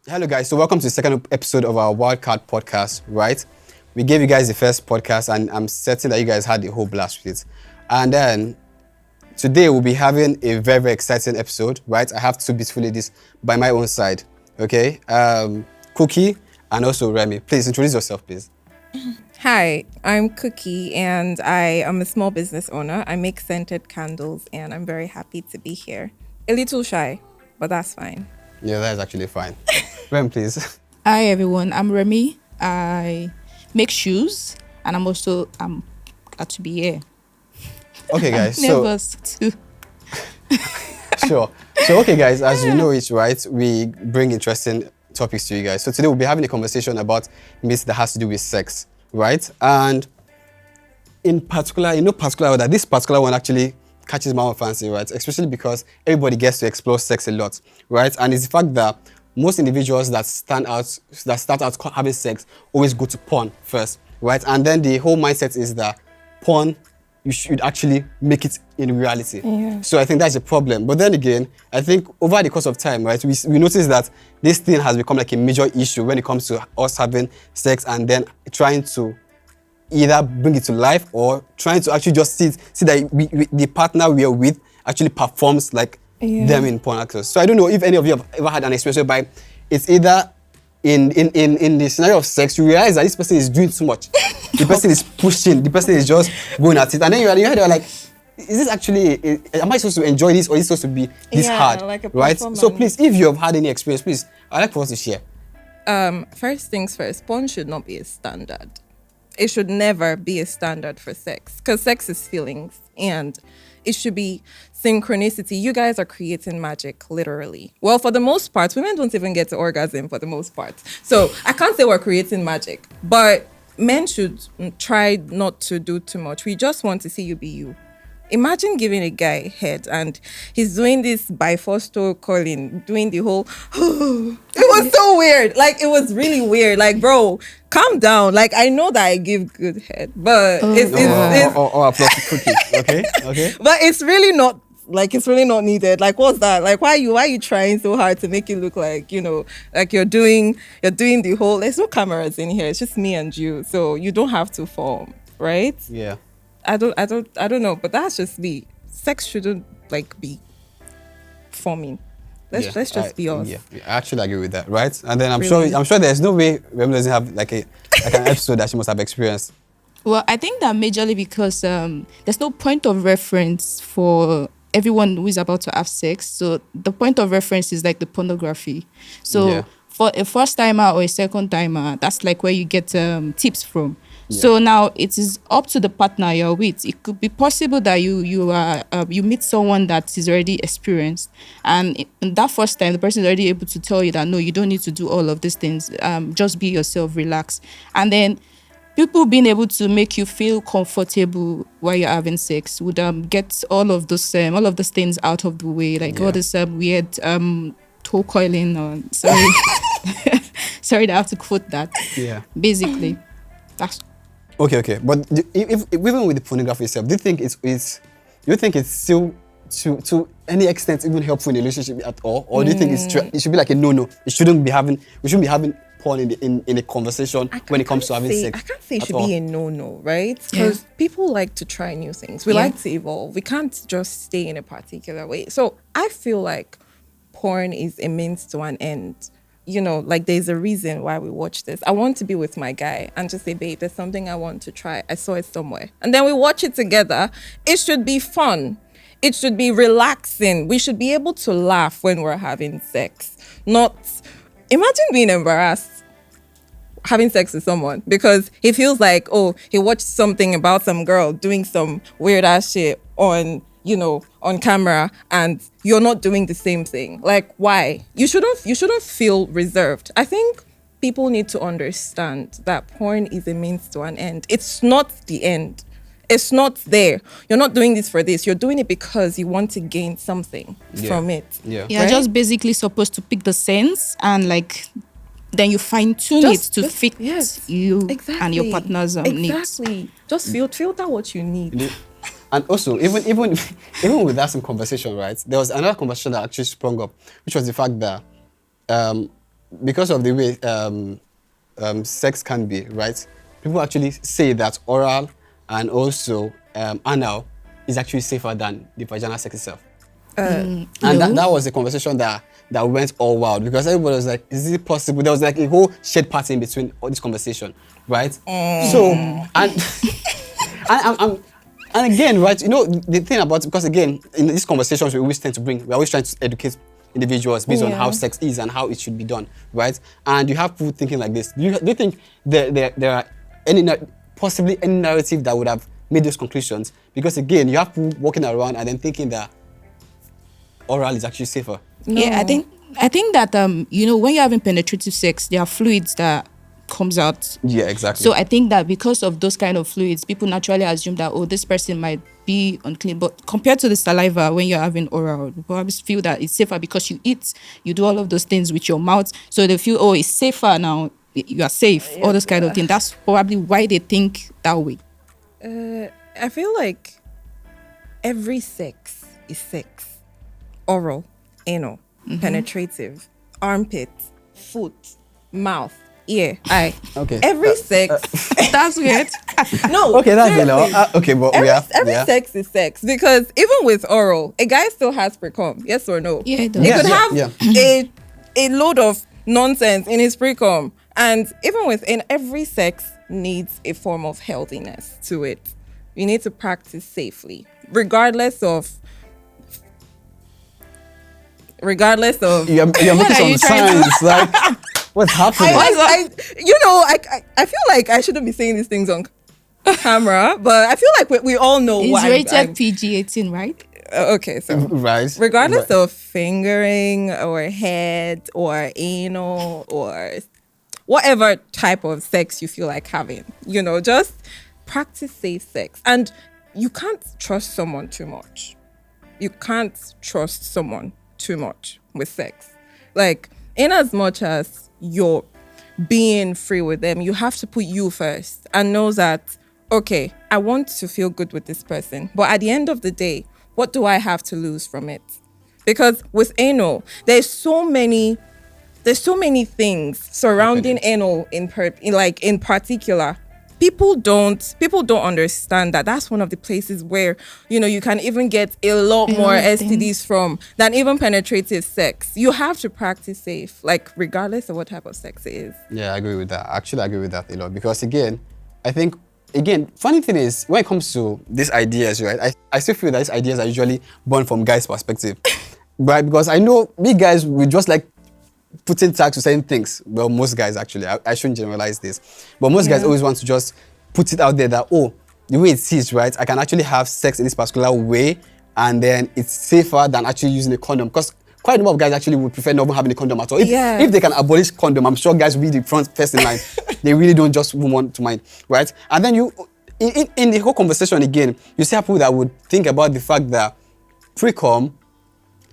Hello guys, so welcome to the second episode of our Wildcard Podcast, right? We gave you guys the first podcast and I'm certain that you guys had the whole blast with it. And then today we'll be having a very, very exciting episode, right? I have two beautiful ladies by my own side, okay? Cookie and also Rhemmy. Please introduce yourself, please. Hi, I'm Cookie and I am a small business owner. I make scented candles and I'm very happy to be here. A little shy, but that's fine. Yeah, that is actually fine. Rem, please. Hi everyone, I'm Rhemmy. I make shoes and I'm glad to be here. Okay guys, Nervous too. Sure. So okay guys, as you know it, right, we bring interesting topics to you guys. So today we'll be having a conversation about myths that has to do with sex, right? And in particular, that this particular one actually catches my own fancy, right? Especially because everybody gets to explore sex a lot, right? And it's the fact that most individuals that start out having sex always go to porn first, right? And then the whole mindset is that porn, you should actually make it in reality. Yeah. So I think that's a problem. But then again, I think over the course of time, right, we notice that this thing has become like a major issue when it comes to us having sex and then trying to either bring it to life or trying to actually just see that the partner we are with actually performs like them in porn actors. So I don't know if any of you have ever had an experience whereby it's either in the scenario of sex, you realize that this person is doing too much. The person is pushing, the person is just going at it. And then you're like, is this actually, am I supposed to enjoy this or is it supposed to be this hard? Like a right? performance. So please, if you have had any experience, please, I'd like for us to share. First things first, porn should not be a standard. It should never be a standard for sex because sex is feelings and it should be synchronicity. You guys are creating magic, literally. Well, for the most part, women don't even get to orgasm for the most part. So I can't say we're creating magic, but men should try not to do too much. We just want to see you be you. Imagine giving a guy head and he's doing this by force toe calling, doing the whole, it was so weird. Like, it was really weird. Like, bro, calm down. Like, I know that I give good head, but it's Cookie. Okay. but it's really not, like, it's really not needed. Like, what's that? Like, why are you trying so hard to make it look like, like you're doing the whole, there's no cameras in here. It's just me and you. So you don't have to form, right? Yeah. I don't know, but that's just me. Sex shouldn't like be forming. Let's just be us. Yeah, I actually agree with that, right? And then I'm Really? sure there's no way Rem doesn't have like an episode that she must have experienced. Well, I think that majorly because there's no point of reference for everyone who is about to have sex. So the point of reference is like the pornography. So Yeah. for a first timer or a second timer, that's like where you get tips from. Yeah. So now it is up to the partner you're with. It could be possible that you meet someone that is already experienced, and in that first time the person is already able to tell you that no, you don't need to do all of these things. Just be yourself, relax, and then people being able to make you feel comfortable while you're having sex would get all of those things out of the way, like all this weird toe coiling. Or sorry, sorry that I have to quote that. Yeah. Basically, that's. Okay. But if even with the pornography itself, do you think it's still to any extent even helpful in a relationship at all, or do you think it should be like a no? We shouldn't be having porn in a conversation when it comes to having sex. I can't say it should all. be a no, right? Because people like to try new things. We like to evolve. We can't just stay in a particular way. So I feel like porn is a means to an end. Like there's a reason why we watch this. I want to be with my guy and just say, babe, there's something I want to try. I saw it somewhere. And then we watch it together. It should be fun. It should be relaxing. We should be able to laugh when we're having sex. Not, imagine being embarrassed having sex with someone because he feels like, oh, he watched something about some girl doing some weird ass shit on camera and you're not doing the same thing. Like, why? You shouldn't feel reserved. I think people need to understand that porn is a means to an end. It's not the end. It's not there. You're not doing this for this. You're doing it because you want to gain something from it. Yeah. You're Right? just basically supposed to pick the sense and like then you fine tune it to fit you and your partner's needs. Exactly. Just filter what you need. And also, even with that same conversation, right? There was another conversation that actually sprung up, which was the fact that because of the way sex can be, right? People actually say that oral and also anal is actually safer than the vaginal sex itself. And that was a conversation that went all wild because everybody was like, is it possible? There was like a whole shared party in between all this conversation, right? So, and again, right, you know, the thing about, because again, in these conversations, we're always trying to educate individuals based on how sex is and how it should be done, right? And you have people thinking like this. Do you think there are possibly any narrative that would have made those conclusions? Because again, you have people walking around and then thinking that oral is actually safer. No. Yeah, I think that you know, when you're having penetrative sex, there are fluids that comes out. Yeah, exactly. So I think that because of those kind of fluids, people naturally assume that, oh, this person might be unclean. But compared to the saliva, when you're having oral, you probably feel that it's safer because you eat, you do all of those things with your mouth. So they feel, oh, it's safer now, you are safe, all those kind of things. That's probably why they think that way. I feel like every sex is sex. Oral, anal, penetrative, armpit, foot, mouth, ear, eye. Okay. Every sex. That's weird. No. Okay, that's enough. Okay, but every sex is sex because even with oral, a guy still has pre-com. Yes or no? Yeah, it does. He could have a load of nonsense in his pre-com, and even in every sex needs a form of healthiness to it. You need to practice safely, regardless of. You're making some signs like what's happening? I feel like I shouldn't be saying these things on camera, but I feel like we all know it's rated PG-18, right? Okay, so right. Regardless of fingering or head or anal or whatever type of sex you feel like having, you know, just practice safe sex. And you can't trust someone too much. You can't trust someone too much with sex. Like, in as much as you're being free with them, you have to put you first and know that, okay, I want to feel good with this person, but at the end of the day, what do I have to lose from it? Because with anal, there's so many things surrounding anal in particular. People don't understand that that's one of the places where, you know, you can even get a lot more STDs from than even penetrative sex. You have to practice safe, like regardless of what type of sex it is. Yeah, I agree with that. Actually, I agree with that a lot because again, I think funny thing is when it comes to these ideas, right? I still feel that these ideas are usually born from guys' perspective, right? Because I know we guys we just like putting tags to certain things. Well, most guys actually, I shouldn't generalize this, but most guys always want to just put it out there that, oh, the way it is, right, I can actually have sex in this particular way and then it's safer than actually using a condom, because quite a number of guys actually would prefer not having a condom at all. If they can abolish condom, I'm sure guys will be the first in line. They really don't just want to mind, right? And then in the whole conversation again, you see people that would think about the fact that pre-com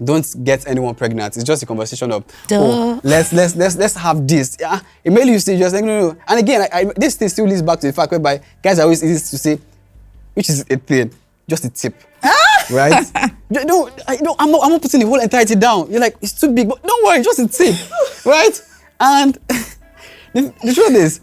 don't get anyone pregnant. It's just a conversation of, oh, let's have this. Yeah, immediately you see just like no. And again, this thing still leads back to the fact whereby guys are always easy to say, which is a thing, just a tip, right? I'm not putting the whole entirety down. You're like, it's too big, but don't worry, just a tip, right? And the truth is,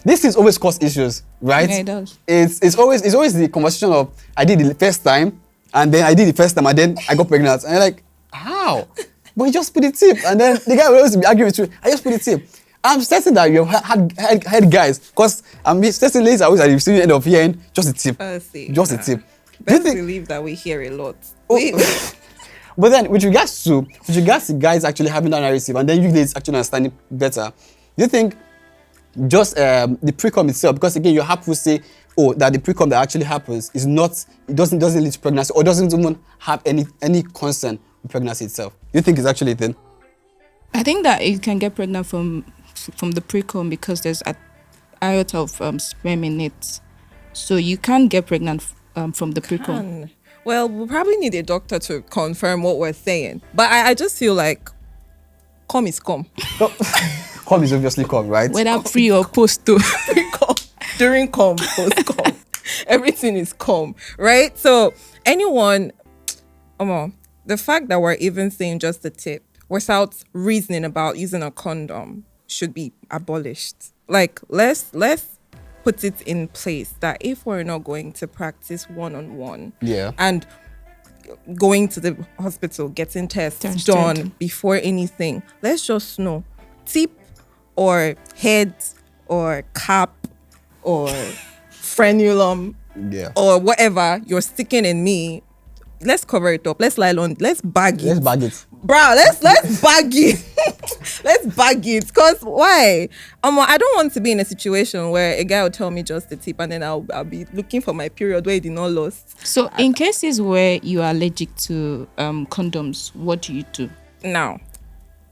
these things always cause issues, right? Yeah, it does. It's always the conversation of I did the first time, and then I did the first time, and then I got pregnant, and you're like, how? But you just put the tip, and then the guy will always be arguing with you. I just put the tip. I'm certain that you've had guys, because I'm certain ladies are always at the receiving end of hearing just a tip, just a tip. Best believe that we hear a lot. But then, with regards to guys actually having that narrative, and then you ladies actually understanding better, do you think just the pre-com itself, because again, you have to say, oh, that the pre-com that actually happens is not, it doesn't lead to pregnancy, or doesn't even have any concern with pregnancy itself. Do you think it's actually a thing? I think that it can get pregnant from the pre-com because there's an iota of sperm in it, so you can't get pregnant from the pre-com. Well, we'll probably need a doctor to confirm what we're saying, but I just feel like cum is cum. Cum is obviously cum, right? Whether pre or post to. Pre-cum, during cum, post-cum. Everything is cum, right? So anyone, the fact that we're even saying just a tip, without reasoning about using a condom should be abolished. Like, let's put it in place that if we're not going to practice one-on-one and going to the hospital, getting tests done before anything, let's just know tip or head or cap or frenulum or whatever you're sticking in me, let's cover it up. Let's lie on. Let's bag it. Let's bag it. Bro, let's bag it. Let's bag it. Because why? I don't want to be in a situation where a guy will tell me just the tip and then I'll be looking for my period where it did not lost. So in cases where you are allergic to condoms, what do you do? Now.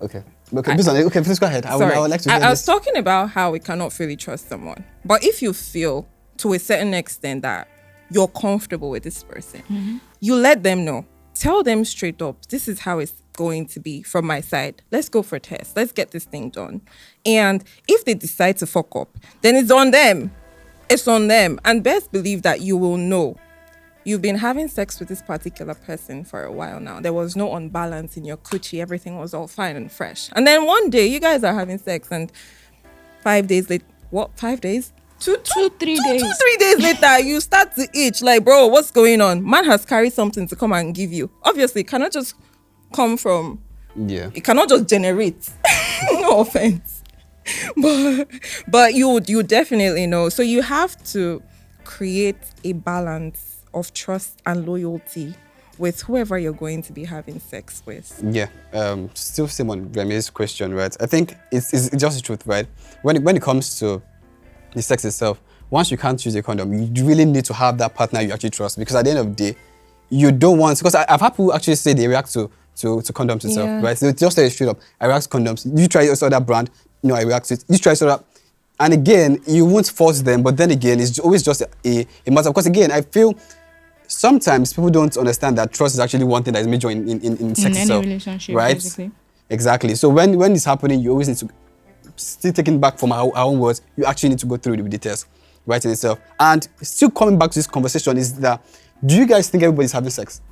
Okay, please go ahead. I would like to hear I was talking about how we cannot really trust someone. But if you feel to a certain extent that you're comfortable with this person, you let them know. Tell them straight up, this is how it's going to be from my side. Let's go for tests. Let's get this thing done. And if they decide to fuck up, then it's on them. It's on them. And best believe that you will know. You've been having sex with this particular person for a while now. There was no unbalance in your coochie. Everything was all fine and fresh. And then one day, you guys are having sex and 5 days later, 5 days? 3 days. 3 days later, you start to itch. Like, bro, what's going on? Man has carried something to come and give you. Obviously, it cannot just come from... It cannot just generate. No offense. But you definitely know. So you have to create a balance of trust and loyalty with whoever you're going to be having sex with. Yeah. Still same on Rhemmy's question, right? I think it's just the truth, right? When it comes to the sex itself, once you can't use a condom, you really need to have that partner you actually trust, because at the end of the day, you don't want... Because I've had people actually say they react to condoms itself, right? So they just say straight up, I react to condoms. You try this other brand, I react to it. You try that. And again, you won't force them, but then again, it's always just a matter. Because again, I feel sometimes people don't understand that trust is actually one thing that is major in sex any itself, relationship, right? Basically. Exactly. So when it's happening, you always need to, still taking back from our own words, you actually need to go through the details, right, in itself. And still coming back to this conversation is that, do you guys think everybody's having sex?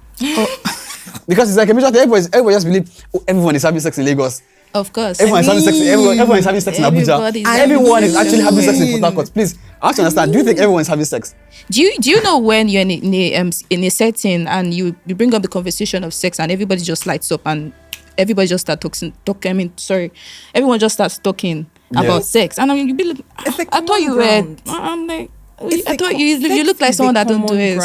Because it's like a major thing. Everybody just believe everyone is having sex in Lagos. Of course. Everyone is having sex. Everyone is having sex in Abuja. Everyone is actually having sex in Port Harcourt. Please, I have to understand. Do you think everyone is having sex? Do you know when you're in a setting and you bring up the conversation of sex and everybody just lights up and everybody just starts talking? Everyone just starts talking about sex, and you be like, I thought you were. I'm like, I thought you look like someone that don't do it.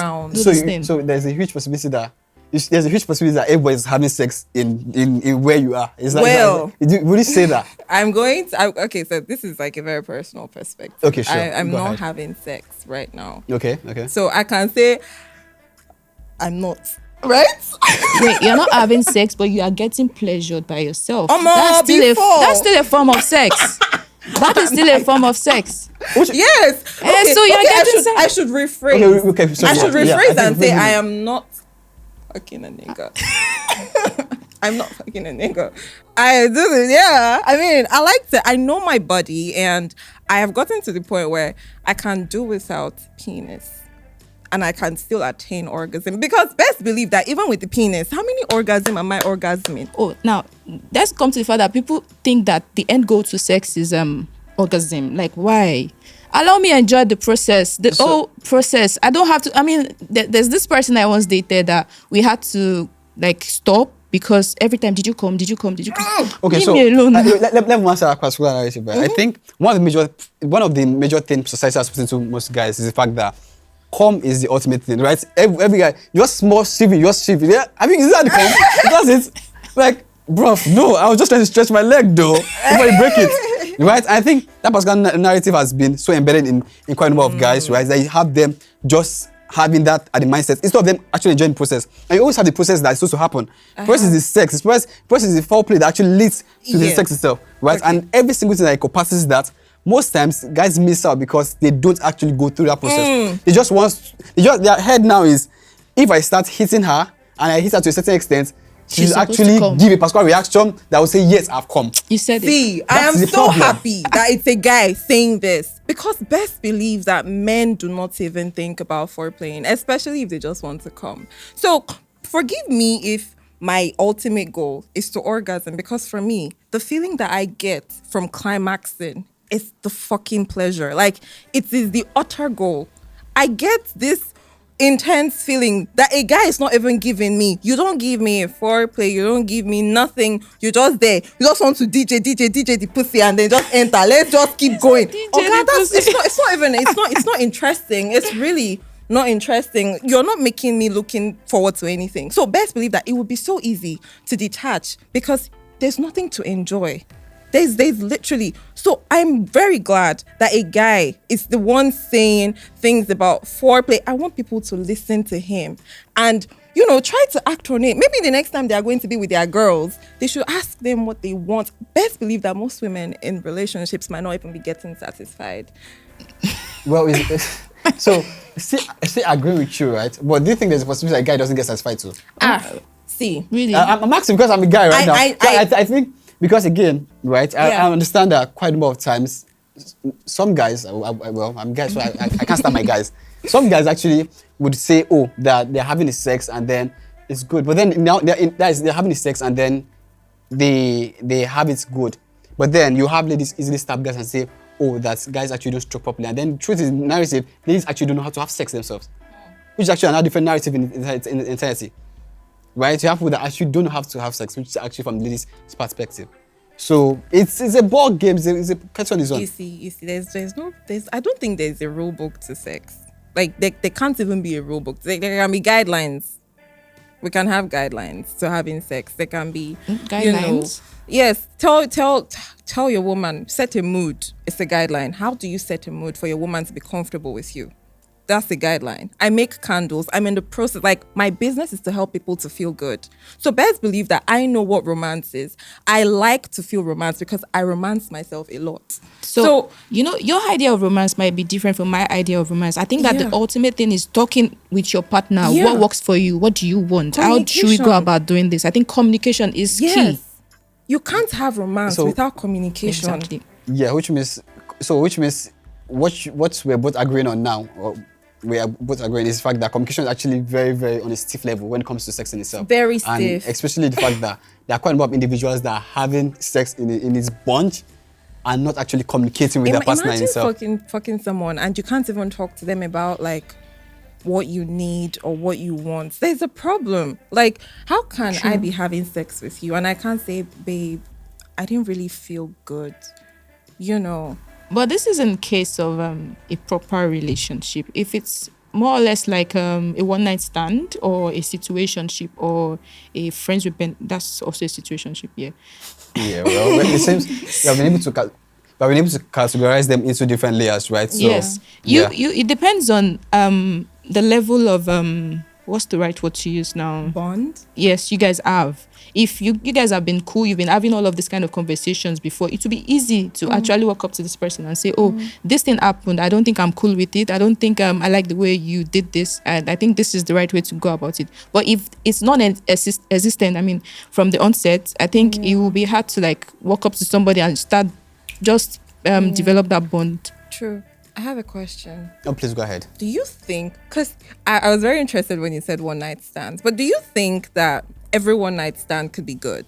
So there's a huge possibility that. There's a huge possibility that everybody's having sex in where you are. Is that, would you say that? Okay, so this is like a very personal perspective. Okay, sure. I'm not having sex right now. Okay. So I can say I'm not. Right? Wait, you're not having sex, but you are getting pleasured by yourself. That's still a form of sex. That is still a form of sex. Yes. Okay, so you're getting sex. I should rephrase. Okay, sorry, I should rephrase and say I am not fucking a nigga. I'm not fucking a nigga. I do this, yeah. I mean, I know my body, and I have gotten to the point where I can do without penis. And I can still attain orgasm. Because best believe that even with the penis, how many orgasms am I orgasming? Oh, now, let's come to the fact that people think that the end goal to sex is orgasm. Like, why? Allow me to enjoy the process, whole process. I don't have to, I mean, there's this person I once dated that we had to, like, stop because every time, did you come? Okay, Leave so me alone. let me answer that particular narrative. Right? I think one of the major things society has put into most guys is the fact that cum is the ultimate thing, right? Every guy, just small shivy, yeah. I mean, is that the cum? Does it? Like, bro, no, I was just trying to stretch my leg though before you break it, right? I think that particular narrative has been so embedded in quite a number of guys, right? That you have them just having that at the mindset instead of them actually enjoying the process. And you always have the process that's supposed to happen. First is the sex. First is the foreplay that actually leads to the sex itself, right? Okay. And every single thing that encompasses that, most times guys miss out because they don't actually go through that process. Their head now is, if I start hitting her and I hit her to a certain extent, she'll actually give a particular reaction that will say, yes, I've come. You said it. See, I am so happy that it's a guy saying this, because best believe that men do not even think about foreplaying, especially if they just want to come. So forgive me if my ultimate goal is to orgasm, because for me, the feeling that I get from climaxing is the fucking pleasure. Like, it is the utter goal. I get this intense feeling that a guy is not even giving me. You don't give me a foreplay, you don't give me nothing. You're just there. You just want to DJ the pussy and then just enter. Let's just keep going. It's not interesting. It's really not interesting. You're not making me looking forward to anything. So best believe that it would be so easy to detach because there's nothing to enjoy. There's literally. So I'm very glad that a guy is the one saying things about foreplay. I want people to listen to him and, try to act on it. Maybe the next time they are going to be with their girls, they should ask them what they want. Best believe that most women in relationships might not even be getting satisfied. Well, so I still agree with you, right? But do you think there's a possibility that a guy doesn't get satisfied too? See. Really? I'm asking because I'm a guy right now. I think, because again, right, I understand that quite a number of times, some guys, I'm guys, so I can't stand my guys. Some guys actually would say, that they're having the sex and then it's good. But then now they're having the sex and then they have it good. But then you have ladies easily stab guys and say, that guys actually don't stroke properly. And then the truth is, narrative, ladies actually don't know how to have sex themselves. Which is actually another different narrative in entirety. Right? You have people that actually don't know how to have sex, which is actually from the ladies' perspective. So it's a ball game, it's a person is on. You see, I don't think there's a rule book to sex. Like there can't even be a rule book. There can be guidelines. We can have guidelines to having sex. There can be guidelines. Yes, tell your woman, set a mood. It's a guideline. How do you set a mood for your woman to be comfortable with you? That's the guideline. I make candles. I'm in the process. Like, my business is to help people to feel good. So best believe that I know what romance is. I like to feel romance because I romance myself a lot. So your idea of romance might be different from my idea of romance. I think that the ultimate thing is talking with your partner. Yeah. What works for you? What do you want? How should we go about doing this? I think communication is key. You can't have romance without communication. Exactly. Yeah, which means what we're both agreeing on now, or we are both agreeing, is the fact that communication is actually very, very on a stiff level when it comes to sex in itself. Very stiff. And especially the fact that there are quite a number of individuals that are having sex in its bunch and not actually communicating with their partner in itself. Imagine fucking someone and you can't even talk to them about like what you need or what you want. There's a problem. Like, how can I be having sex with you and I can't say, babe, I didn't really feel good, But this is in case of a proper relationship. If it's more or less like a one-night stand or a situationship or a friends with that's also a situationship, yeah. Yeah, well, it seems we have been able to categorize them into different layers, right? So, yes. It depends on the level of what's the right word to use now? Bond? Yes, you guys have. If you guys have been cool, you've been having all of these kind of conversations before, it will be easy to actually walk up to this person and say, this thing happened. I don't think I'm cool with it. I don't think I like the way you did this. And I think this is the right way to go about it. But if it's not existent, from the onset, I think it will be hard to like walk up to somebody and start just develop that bond. True. I have a question. Oh, please go ahead. Do you think, because I was very interested when you said one night stands, but do you think that every one night stand could be good?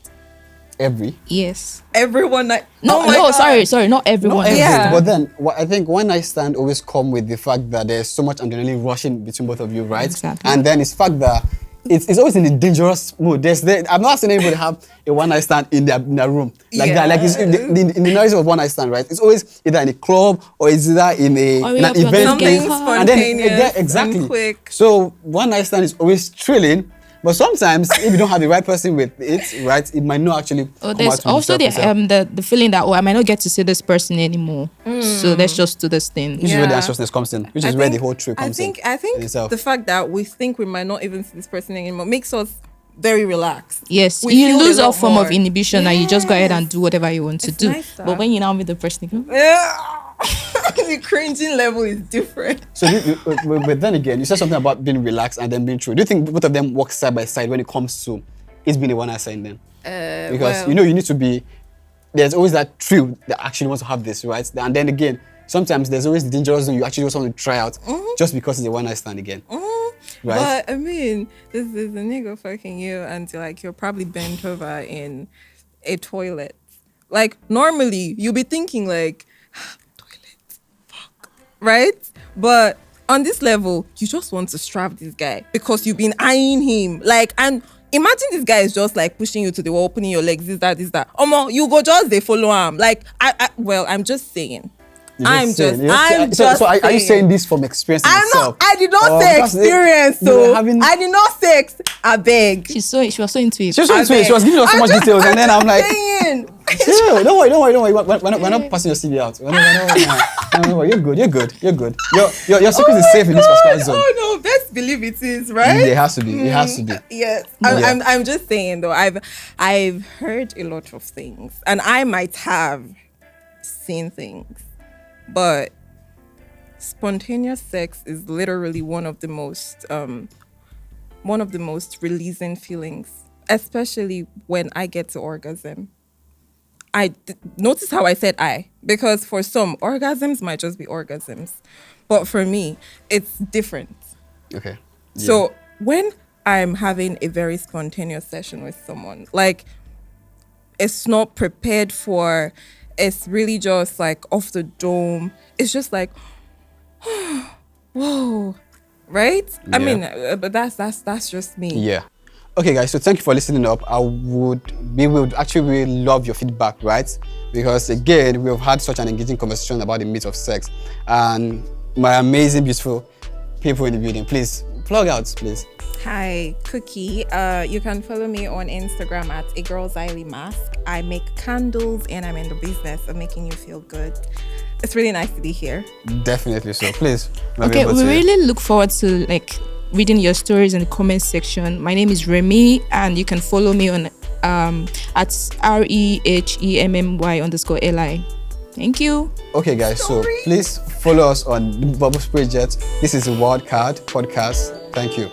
Yes. Every one night? Sorry, not everyone. Not every, Yeah. But then, I think one night stand always come with the fact that there's so much adrenaline rushing between both of you, right? Exactly. And then it's fact that it's always in a dangerous mood. I've not seen anybody have a one night stand in their room like that. Like it's in the narrative of one night stand, right? It's always either in a club or it's either in an event. Something spontaneous exactly. and quick. So one night stand is always thrilling. But sometimes, if you don't have the right person with it, right, it might not actually. There's also the feeling that I might not get to see this person anymore. So let's just do this thing. Which is where the anxiousness comes in. Which is where the whole trip comes in. I think the fact that we think we might not even see this person anymore makes us very relaxed. Yes, We you feel lose a lot all form of more. inhibition and you just go ahead and do whatever you want to It's do. nice, But when you now meet the person, you go, the cringing level is different. So, but then again, you said something about being relaxed and then being true. Do you think both of them work side by side when it comes to it being a one-night stand then? Because you need to be. There's always that thrill that actually wants to have this, right? And then again, sometimes there's always the dangerous zone you actually just want to try out just because it's a one-night stand again. Right? But I mean, this is a nigga fucking you until like you're probably bent over in a toilet. Like normally you'll be thinking like toilet, fuck, right? But on this level, you just want to strap this guy because you've been eyeing him. Like, and imagine this guy is just like pushing you to the wall, opening your legs, this, that. You go just they follow him. Like, I'm just saying. Are you saying this from experience itself? I did not say experience, so I did not say I beg. She was so into it. She was giving us so much details, and then I'm like, chill, don't worry. We're not passing your CV out. No, you're good. Your secret is safe in this particular zone. Oh no, best believe it is, right? It has to be. Yes. I'm just saying though. I've heard a lot of things, and I might have seen things. But spontaneous sex is literally one of the most releasing feelings, especially when I get to orgasm. Notice how I said because for some, orgasms might just be orgasms. But for me, it's different. Okay. Yeah. So when I'm having a very spontaneous session with someone, like it's not prepared for, it's really just like off the dome. It's just like, whoa, right? Yeah. I mean, but that's just me. Yeah. Okay, guys. So thank you for listening up. We would actually really love your feedback, right? Because again, we've had such an engaging conversation about the myth of sex, and my amazing, beautiful people in the building. Please plug out, please. Hi, Cookie. You can follow me on Instagram at A Girl Xylee Mask. I make candles and I'm in the business of making you feel good. It's really nice to be here. Definitely so. Please. Okay, we really look forward to reading your stories in the comment section. My name is Rhemmy, and you can follow me on at REHEMMY_LI. Thank you. Okay, guys. So please follow us on Bubble Spray Jet. This is a Wildcard Podcast. Thank you.